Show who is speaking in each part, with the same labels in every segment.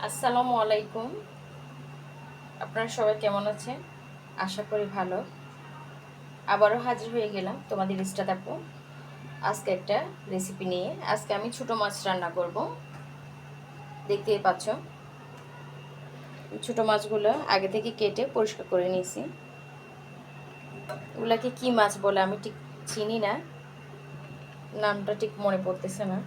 Speaker 1: আসসালামু আলাইকুম। আপনারা সবাই কেমন আছেন? আশা করি ভালো। আবারও হাজির হয়ে গেলাম তোমাদের ইস্টাত আপু আজকে একটা রেসিপি নিয়ে। আজকে আমি ছোটো মাছ রান্না করব। দেখতেই পাচ্ছ, ছোটো মাছগুলো আগে থেকে কেটে পরিষ্কার করে নিয়েছি। এগুলাকে কি মাছ বলে আমি ঠিক চিনি না, নামটা ঠিক মনে পড়তেছে না।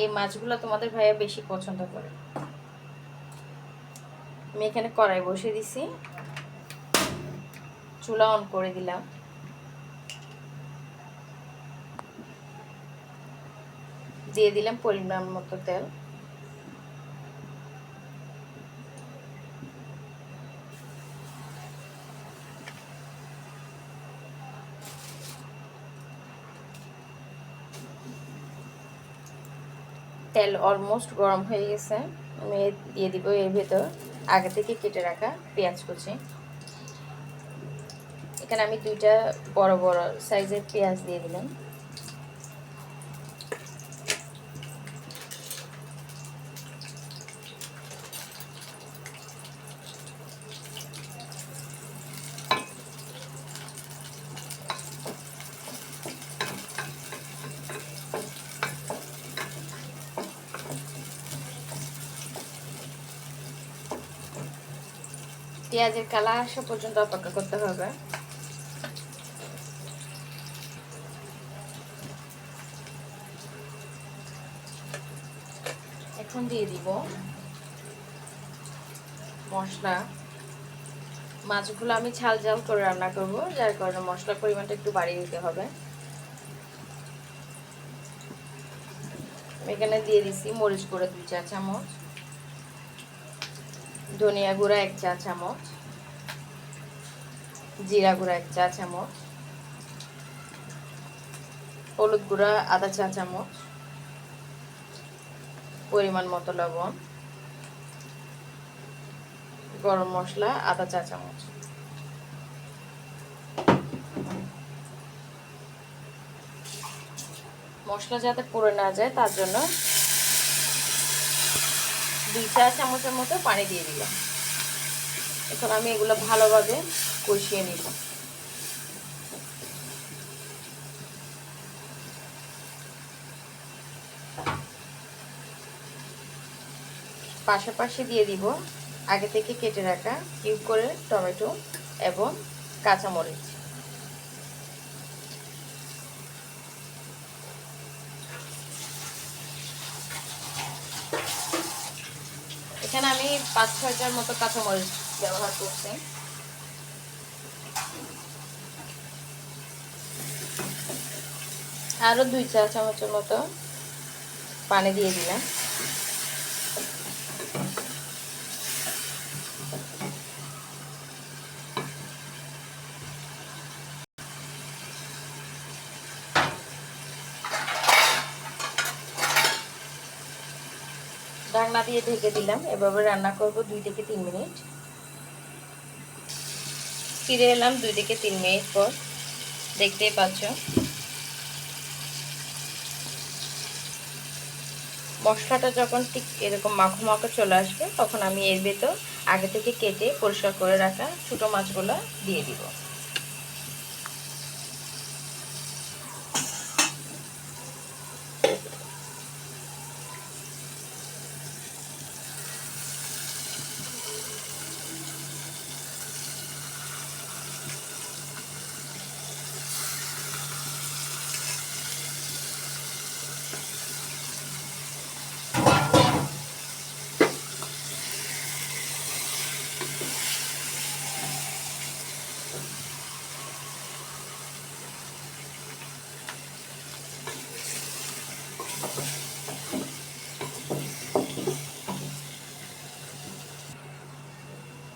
Speaker 1: এই মাছগুলো তোমাদের ভাইয়া বেশি পছন্দ করে। আমি এখানে কড়াই বসিয়ে দিছি, চুলা অন করে দিলাম। দিয়ে দিলাম পরিমাণ মতো তেল। তেল অলমোস্ট গরম হয়ে গেছে। আমি দিয়ে দিব এর ভেতর আগে থেকে কেটে রাখা পেঁয়াজ কুচি। এখানে আমি দুইটা বড় বড় সাইজের পেঁয়াজ দিয়ে দিলাম। পেঁয়াজের কালার আসা পর্যন্ত অপেক্ষা করতে হবে। এখন দিয়ে দিব মশলা। মাছগুলো আমি ঝাল ঝাল করে রান্না করব, যার কারণে মশলার পরিমাণটা একটু বাড়িয়ে দিতে হবে। এখানে দিয়ে দিছি মরিচ গুঁড়া 2 চা চামচ, ধনিয়া গুঁড়া 1 চা চামচ, জিরা গুঁড়া 1 চা চামচ, হলুদ গুঁড়া আধা চা চামচ, পরিমাণ মতো লবণ, গরম মশলা আধা চা চামচ। মশলা যাতে পুড়ে না যায় তার জন্য 2 চা চামচের মতো পানি দিয়ে দিলাম। এখন আমি এগুলো ভালোভাবে কষিয়ে নিব। পাশাপাশি দিয়ে দিব আগে থেকে কেটে রাখা কিউব করে টমেটো এবং কাঁচামরিচ। এখানে আমি 5-6টার মতো কাঁচামরিচ ব্যবহার করছি। আরও 2 চা চামচের মতো পানি দিয়ে দিলাম। ঢাকনা দিয়ে ঢেকে দিলাম। এভাবে রান্না করব 2 থেকে 3 মিনিট। ফিরে এলাম 2 থেকে 3 মিনিট পর। দেখতেই পাচ্ছ মশলাটা যখন ঠিক এরকম মাখো মাখো চলে আসবে, তখন আমি এর ভেতর আগে থেকে কেটে পরিষ্কার করে রাখা ছোটো মাছগুলো দিয়ে দিব।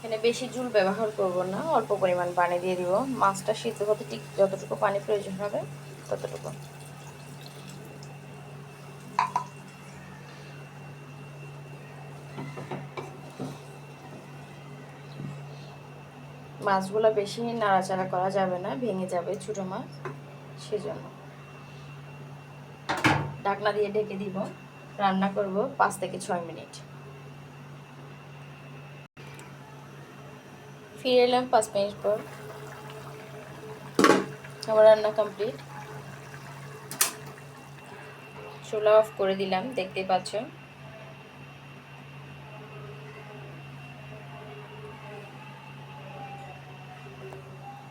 Speaker 1: এখানে বেশি ঝোল ব্যবহার করব না, অল্প পরিমাণ পানি দিয়ে দিব। মাছটা সিদ্ধ হতে ঠিক যতটুকু পানি প্রয়োজন হবে ততটুকু। মাছগুলো বেশি নাড়াচাড়া করা যাবে না, ভেঙে যাবে ছোটো মাছ, সেজন্য ঢাকনা দিয়ে ঢেকে দিব। রান্না করব 5 থেকে 6 মিনিট। ফিরে এলাম 5 মিনিট পর। আমার রান্না কমপ্লিট। চুলা অফ করে দিলাম, দেখতেই পাচ্ছ।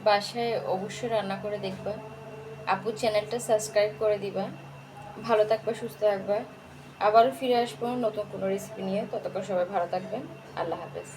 Speaker 1: বাসায় অবশ্যই রান্না করে দেখবা। আপু চ্যানেলটা সাবস্ক্রাইব করে দিবা। ভালো থাকবা, সুস্থ থাকবা। আবারও ফিরে আসবো নতুন কোনো রেসিপি নিয়ে। ততক্ষণ সবাই ভালো থাকবেন। আল্লাহ হাফেজ।